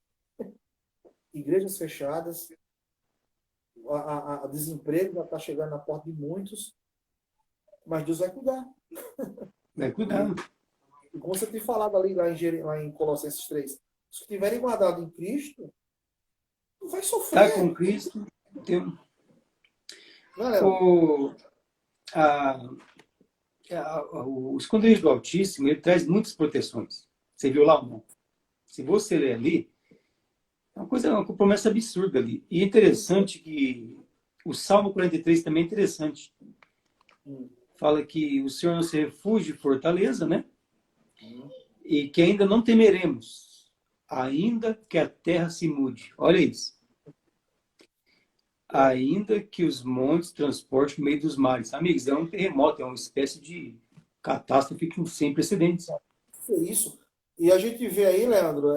Igrejas fechadas, a desemprego já está chegando na porta de muitos, mas Deus vai cuidar. Vai E, cuidando. e como você tem falado ali lá em Colossenses 3, os que estiverem guardados em Cristo, não vai Tá com sofrer. Cristo. Tem, Não é, Leandro? o, a, o esconderijo do Altíssimo, ele traz muitas proteções. Você viu lá ou não? Se você ler ali, é uma promessa absurda ali. E é interessante que o Salmo 43 também é interessante. Hum, Fala que o Senhor é nosso refúgio e fortaleza, né? hum. E que ainda não temeremos, ainda que a terra se mude. Olha isso. É, Ainda que os montes transportem no meio dos mares. Amigos, é um terremoto, é uma espécie de catástrofe sem precedentes. é isso. E a gente vê aí, Leandro,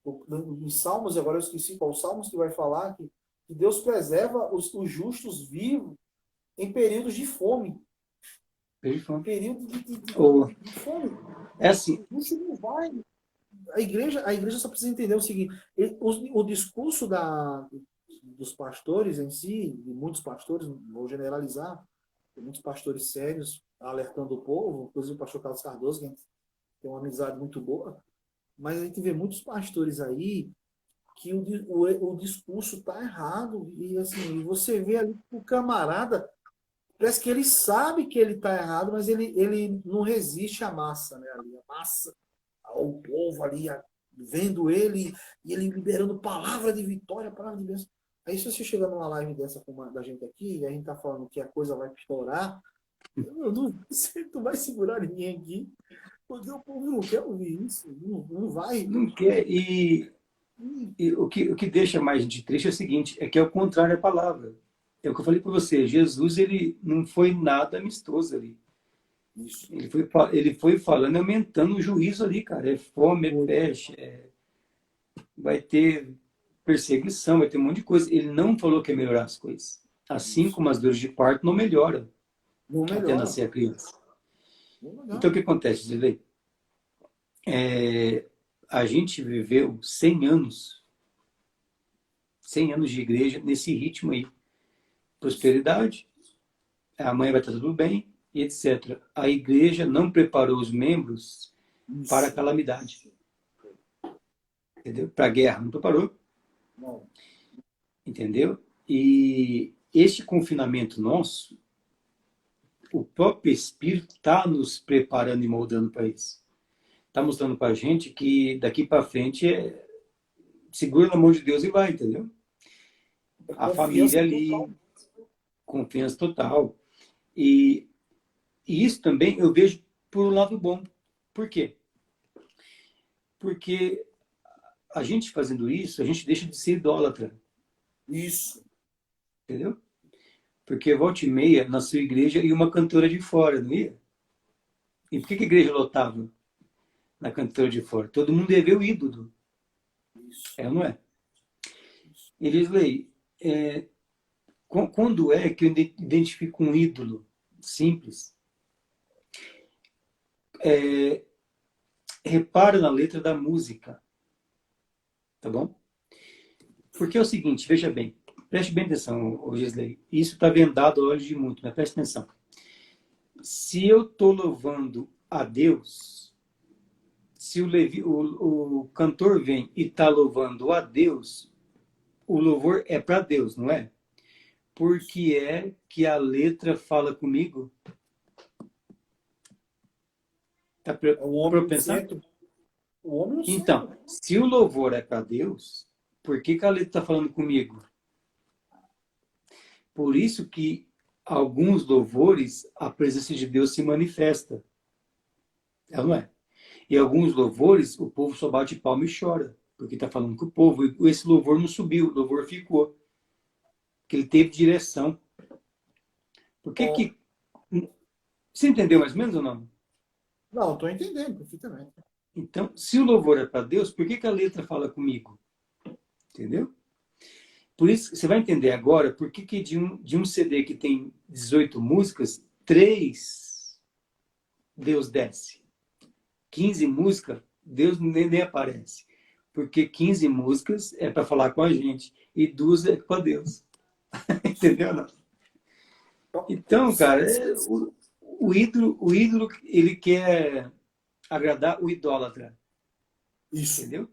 em Salmos, agora eu esqueci qual Salmos que vai falar, que Deus preserva os justos vivos em períodos de fome. Em período de Ou, fome. é assim, O justo não vai. a igreja só precisa entender o seguinte, o discurso dos pastores em si, de muitos pastores, não vou generalizar, tem muitos pastores sérios alertando o povo, inclusive o pastor Carlos Cardoso, que tem uma amizade muito boa, mas a gente vê muitos pastores aí que o discurso está errado, e assim, você vê ali o camarada, parece que ele sabe que ele está errado, mas ele não resiste à massa, né? Ali, a massa, o povo ali vendo ele, e ele liberando palavra de vitória, palavra de bênção. Aí se você chegar numa live dessa da gente aqui, e a gente tá falando que a coisa vai estourar, eu não sei se tu vai segurar ninguém aqui, porque o povo não quer ouvir isso, não vai. Não quer. E o que deixa mais de triste é o seguinte, é que é o contrário da palavra. É o que eu falei para você, Jesus ele não foi nada amistoso ali. Isso. Ele foi falando, aumentando o juízo ali, cara. É fome, é peste, vai ter perseguição, vai ter um monte de coisa. Ele não falou que ia melhorar as coisas. Assim Isso. como as dores de parto não melhoram Não até melhora. nascer a criança. Não Então melhora. o que acontece, Zilei? A gente viveu 100 anos, 100 anos de igreja nesse ritmo aí. Prosperidade, amanhã vai estar tudo bem, e etc. A igreja não preparou os membros para a Isso. calamidade. Entendeu? Para a guerra, não preparou. Não. Entendeu? E este confinamento nosso, o próprio Espírito está nos preparando e moldando para isso. Está mostrando para a gente que daqui para frente segura na mão de Deus e vai, entendeu? É A confiança família total. ali, confiança total. E, e isso também eu vejo por um lado bom. Por quê? Porque a gente fazendo isso, a gente deixa de ser idólatra, Isso. entendeu? Porque volta e meia, na sua igreja, ia uma cantora de fora, não ia? E por que a igreja lotava na cantora de fora? Todo mundo ia ver o ídolo, Isso. é ou não é? Isso. Elisley, quando é que eu identifico um ídolo simples? Repara na letra da música, tá bom? Porque é o seguinte, veja bem, preste bem atenção, Gisley. Isso está vendado a olhos de muito, mas preste atenção. Se eu estou louvando a Deus, se o cantor vem e está louvando a Deus, o louvor é para Deus, não é? Porque é que a letra fala comigo. Tá para É o homem no pensar? centro. O homem no Então, centro. se o louvor é para Deus, por que a letra está falando comigo? Por isso que alguns louvores, a presença de Deus se manifesta. É, não é? E alguns louvores, o povo só bate palma e chora, porque está falando com o povo. E esse louvor não subiu, o louvor ficou. Porque ele teve direção. Por que Ó, que... Você entendeu mais ou menos ou não? não, estou entendendo perfeitamente. Então, se o louvor é para Deus, por que a letra fala comigo? Entendeu? Por isso, você vai entender agora por que de um CD que tem 18 músicas, 3 Deus desce. 15 músicas, Deus nem aparece. Porque 15 músicas é para falar com a gente e 2 é com Deus. Entendeu? Não? Então, Então, cara, o ídolo, ele quer agradar o idólatra. isso. Entendeu?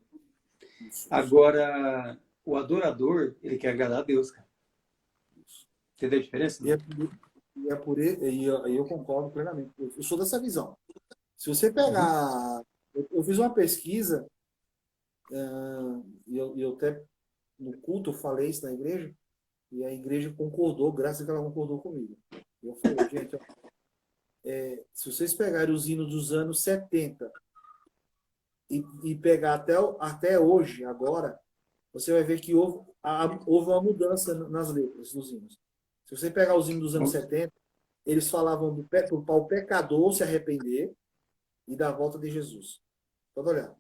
Isso. Agora, o adorador, ele quer agradar a Deus, cara. Entendeu a diferença? E Não? é, e eu concordo plenamente. Eu sou dessa visão. Se você Uhum. pegar. Eu fiz uma pesquisa, e eu até no culto eu falei isso na igreja, e a igreja concordou, graças a que ela concordou comigo. Eu falei, gente, ó, se vocês pegarem os hinos dos anos 70 e pegar até hoje, agora, você vai ver que houve uma mudança nas letras dos hinos. Se você pegar os hinos dos anos 70, eles falavam para o pecador se arrepender e da volta de Jesus. Pode olhar,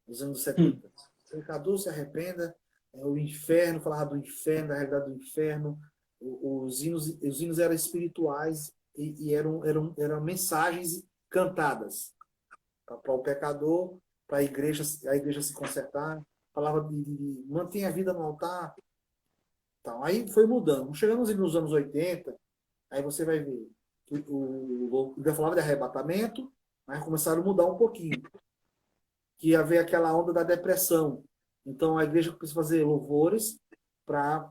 nos anos Hum. 70. O pecador se arrependa, o inferno, falava do inferno, da realidade do inferno. Os hinos eram espirituais e eram mensagens cantadas para o pecador, a igreja se consertar, falava de manter a vida no altar. Então, aí foi mudando. Chegamos nos anos 80, aí você vai ver que eu falava de arrebatamento, mas começaram a mudar um pouquinho. Que ia haver aquela onda da depressão. Então a igreja começou a fazer louvores para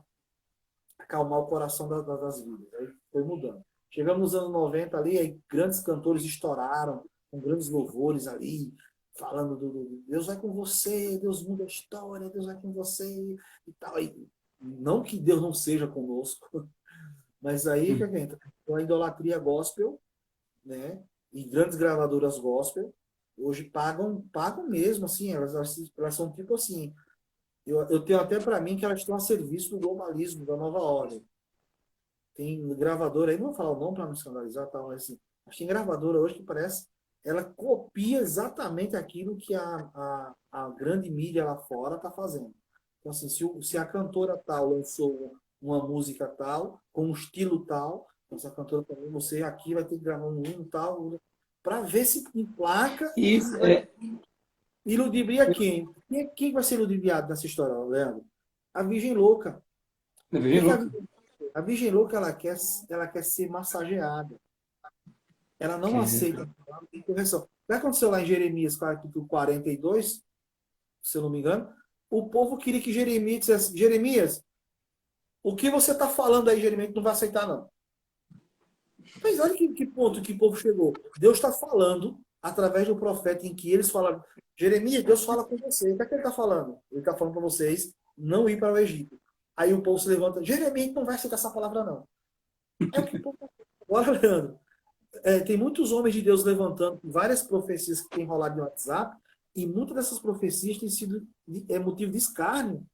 acalmar o coração das vidas. Aí foi mudando. Chegamos nos anos 90 ali, aí grandes cantores estouraram, com grandes louvores ali, falando do Deus vai com você, Deus muda a história, Deus vai com você e tal. E não que Deus não seja conosco, mas aí que entra a idolatria gospel, né? E grandes gravadoras gospel, hoje pagam mesmo, assim, elas são tipo assim, eu tenho até para mim que elas estão a serviço do globalismo, da nova ordem. Tem gravadora aí, não vou falar o nome para não escandalizar, tá, mas assim, acho que tem gravadora hoje que parece, ela copia exatamente aquilo que a grande mídia lá fora está fazendo. Então, assim, se a cantora tal lançou uma música tal, com um estilo tal, então, se a cantora também, você aqui vai ter que gravar um hino tal, para ver se emplaca Isso e vai é. iludibriar quem? Quem vai ser ludibriado nessa história, Leandro? A Virgem Louca. É O que bem que louco. a Virgem Louca ela quer ser massageada. Ela não aceita correção. O que aconteceu lá em Jeremias, capítulo 42, se eu não me engano? O povo queria que Jeremias dissesse, Jeremias, o que você está falando aí, Jeremias, não vai aceitar, não. Mas olha que ponto que o povo chegou. Deus está falando através do profeta em que eles falaram, Jeremias, Deus fala com você. O que é que ele está falando? Ele está falando para vocês não ir para o Egito. Aí o povo se levanta, Jeremias não vai aceitar essa palavra, não. É o que o povo está falando. Agora, Leandro, tem muitos homens de Deus levantando várias profecias que têm rolado no WhatsApp, e muitas dessas profecias têm sido motivo de escárnio.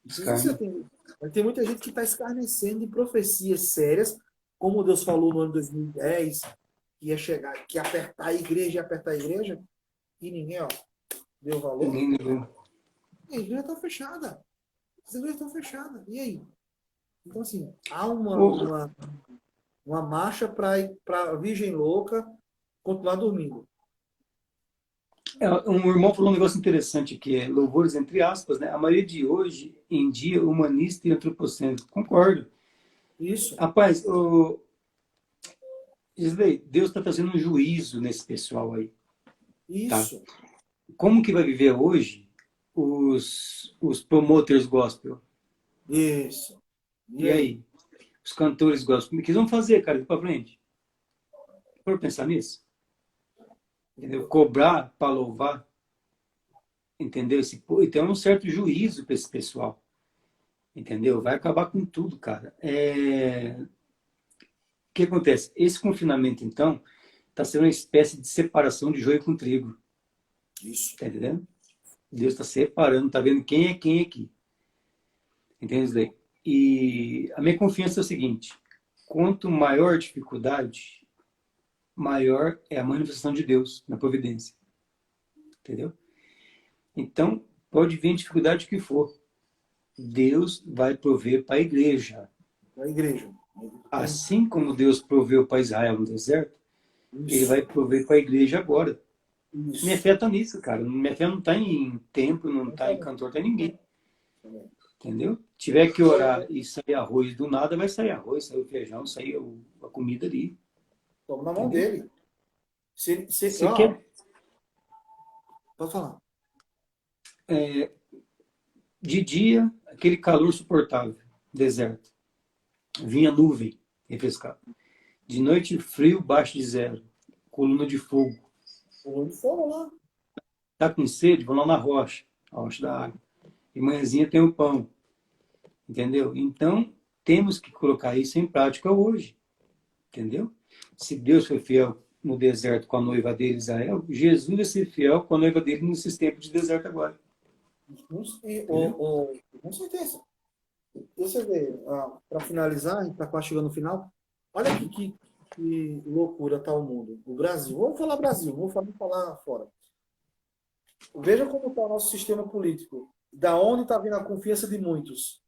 Não sei se você Descarne. tem, mas tem muita gente que está escarnecendo de profecias sérias, como Deus falou no ano 2010, que ia chegar, que ia apertar a igreja, e ninguém, ó, deu valor. Ninguém ligou. A igreja está fechada. As igrejas estão fechadas. E aí? Então, assim, há O- uma marcha para a Virgem Louca continuar dormindo. Um irmão falou um negócio interessante que é louvores entre aspas, né? A maioria de hoje em dia humanista e antropocêntrico. Concordo. Isso, Rapaz, Gisley, Deus está trazendo um juízo nesse pessoal aí, tá? isso, Como que vai viver hoje os promoters gospel? isso. E E aí? aí? Os cantores gospel? O que eles vão fazer, cara, daqui pra frente? Por pensar nisso? Entendeu? Cobrar para louvar? Entendeu? Então é um certo juízo para esse pessoal. Entendeu? Vai acabar com tudo, cara. O que acontece? Esse confinamento, então, está sendo uma espécie de separação de joio com trigo. Isso. Tá entendendo? Deus está separando, está vendo quem é quem aqui. Entende, daí? E a minha confiança é o seguinte: quanto maior a dificuldade, maior é a manifestação de Deus na providência. Entendeu? Então, pode vir a dificuldade que for. Deus vai prover para a igreja. A igreja. Assim como Deus proveu para Israel no deserto, ele Isso, vai prover para a igreja agora. Minha isso. fé está nisso, cara. Minha fé não está em templo, não está em cantor, está em ninguém. Entendeu? Tiver que orar e sair arroz do nada, vai sair arroz, sair o feijão, sair a comida ali. Estamos na mão Entendeu? dele. Você quer. Pode falar. De dia, aquele calor suportável, deserto. Vinha nuvem, refrescava. De noite, frio, baixo de zero. Coluna de fogo. Onde for lá. Tá com sede? Vão lá na rocha, a rocha da água. De manhãzinha tem o pão. Entendeu? Então, temos que colocar isso em prática hoje. Entendeu? Se Deus foi fiel no deserto com a noiva dele, Israel, Jesus vai ser fiel com a noiva dele nesses tempos de deserto agora. Entendeu? Com certeza. Você vê, para finalizar, a gente está quase chegando no final. Olha que loucura está o mundo. O Brasil. Vamos falar Brasil, vamos falar fora. Veja como está o nosso sistema político. Da onde está vindo a confiança de muitos?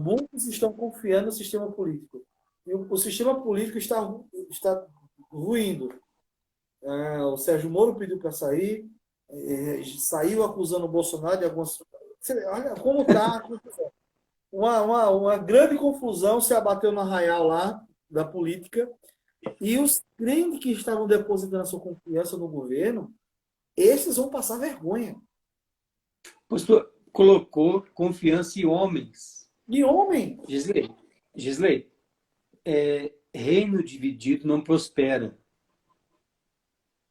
Muitos estão confiando no sistema político. E o sistema político está ruindo. O Sérgio Moro pediu para sair, saiu acusando o Bolsonaro de algumas. Olha como está. Uma grande confusão se abateu no arraial lá da política. E os crentes que estavam depositando a sua confiança no governo, esses vão passar vergonha. O pastor colocou confiança em homens. De homem. Gisley, reino dividido não prospera.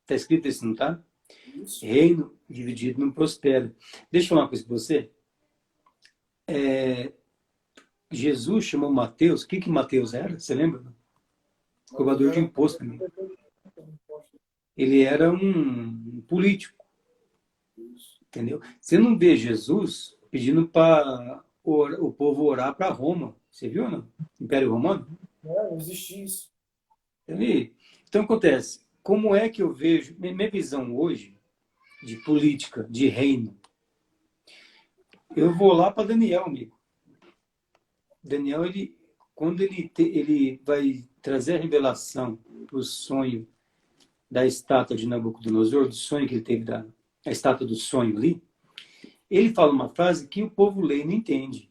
Está escrito isso, não está? Isso. Reino dividido não prospera. Deixa eu falar uma coisa para você. Jesus chamou Mateus. O que Mateus era? Você lembra? Cobrador de imposto também. Ele era um político. Entendeu? Você não vê Jesus pedindo para o povo orar para Roma. Você viu, não? Império Romano? Não existe isso. Então, acontece. Como é que eu vejo... Minha visão hoje de política, de reino. Eu vou lá para Daniel, amigo. Daniel, quando ele vai trazer a revelação para o sonho da estátua de Nabucodonosor, do sonho que ele teve a estátua do sonho ali, ele fala uma frase que o povo lê e não entende.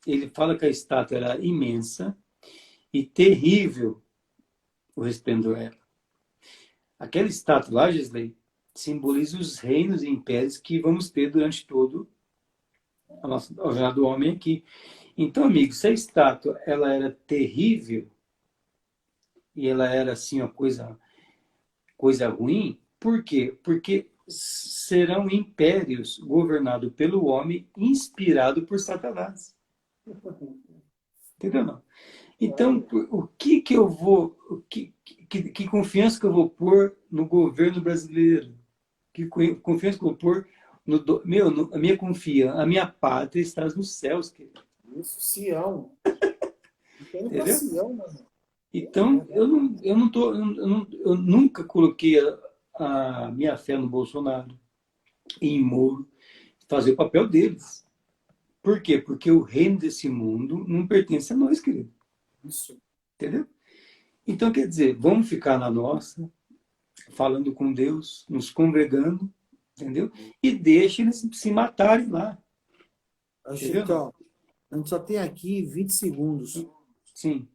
Ele fala que a estátua era imensa e terrível o resplendor era. Aquela estátua lá, Gisley, simboliza os reinos e impérios que vamos ter durante todo a jornada do homem aqui. Então, amigo, se a estátua ela era terrível e ela era assim uma coisa ruim, por quê? Porque serão impérios governados pelo homem, inspirado por Satanás. Entendeu não? Então, o que eu vou, que confiança que eu vou pôr no governo brasileiro? Que confiança que eu vou pôr a minha confiança, a minha pátria está nos céus, querido. Isso, Sião. Entendeu? Sião, mano. Então, eu nunca coloquei a minha fé no Bolsonaro e em Moro fazer o papel deles. Por quê? Porque o reino desse mundo não pertence a nós, querido. Isso. Entendeu? Então, quer dizer, vamos ficar na nossa, falando com Deus, nos congregando, entendeu? E deixa eles se matarem lá. Então, a gente só tem aqui 20 segundos. Sim.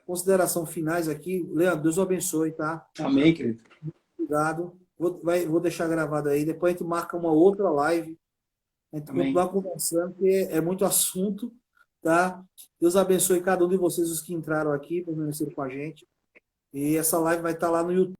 Consideração finais aqui. Leandro, Deus o abençoe, tá? Amém, querido. Obrigado. Vou deixar gravado aí. Depois a gente marca uma outra live. A gente continuar conversando, porque é muito assunto, tá? Deus abençoe cada um de vocês, os que entraram aqui, permaneceram com a gente. E essa live vai estar lá no YouTube.